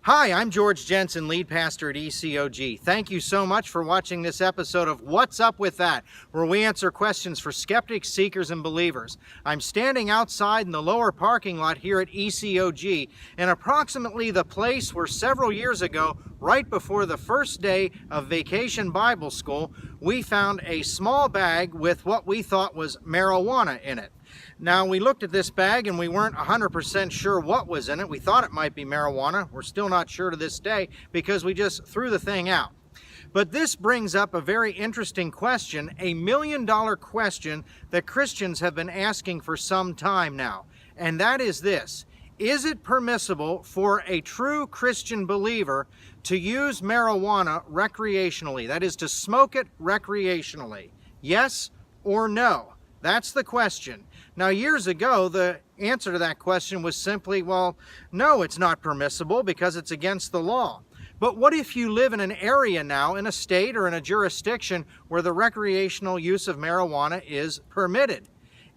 Hi, I'm George Jensen, lead pastor at ECOG. Thank you so much for watching this episode of What's Up With That, where we answer questions for skeptics, seekers, and believers. I'm standing outside in the lower parking lot here at ECOG, in approximately the place where several years ago, right before the first day of Vacation Bible School, we found a small bag with what we thought was marijuana in it. Now, we looked at this bag and we weren't 100% sure what was in it. We thought it might be marijuana. We're still not sure to this day because we just threw the thing out. But this brings up a very interesting question, a million-dollar question that Christians have been asking for some time now. And that is this: is it permissible for a true Christian believer to use marijuana recreationally? That is, to smoke it recreationally. Yes or no? That's the question. Now, years ago, the answer to that question was simply, well, no, it's not permissible because it's against the law. But what if you live in an area now, in a state or in a jurisdiction where the recreational use of marijuana is permitted?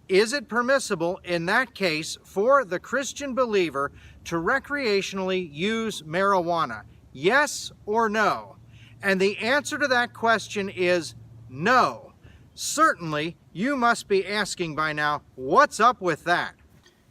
Is it permissible in that case for the Christian believer to recreationally use marijuana? Yes or no? And the answer to that question is no. Certainly, you must be asking by now, what's up with that?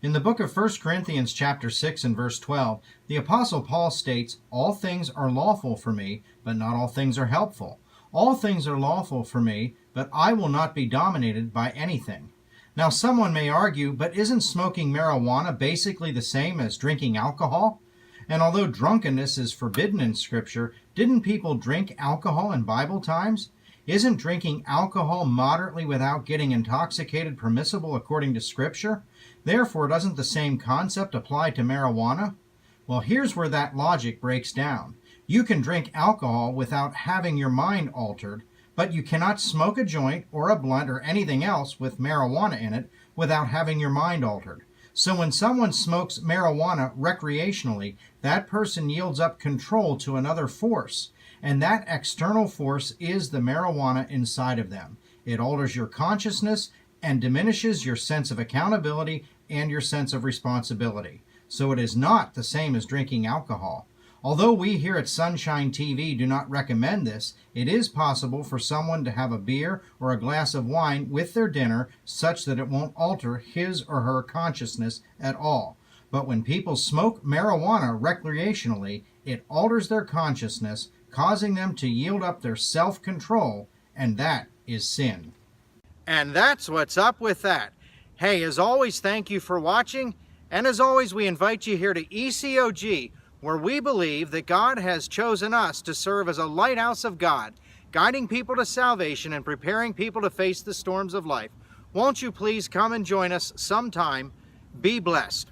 In the book of 1 Corinthians chapter 6 and verse 12, the Apostle Paul states, "All things are lawful for me, but not all things are helpful. All things are lawful for me, but I will not be dominated by anything." Now, someone may argue, but isn't smoking marijuana basically the same as drinking alcohol? And although drunkenness is forbidden in Scripture, didn't people drink alcohol in Bible times? Isn't drinking alcohol moderately without getting intoxicated permissible according to Scripture? Therefore, doesn't the same concept apply to marijuana? Well, here's where that logic breaks down. You can drink alcohol without having your mind altered, but you cannot smoke a joint or a blunt or anything else with marijuana in it without having your mind altered. So when someone smokes marijuana recreationally, that person yields up control to another force. And that external force is the marijuana inside of them. It alters your consciousness and diminishes your sense of accountability and your sense of responsibility. So it is not the same as drinking alcohol. Although we here at Sunshine TV do not recommend this, it is possible for someone to have a beer or a glass of wine with their dinner such that it won't alter his or her consciousness at all. But when people smoke marijuana recreationally, it alters their consciousness, causing them to yield up their self-control, and that is sin. And that's what's up with that. Hey, as always, thank you for watching. And as always, we invite you here to ECOG, where we believe that God has chosen us to serve as a lighthouse of God, guiding people to salvation and preparing people to face the storms of life. Won't you please come and join us sometime? Be blessed.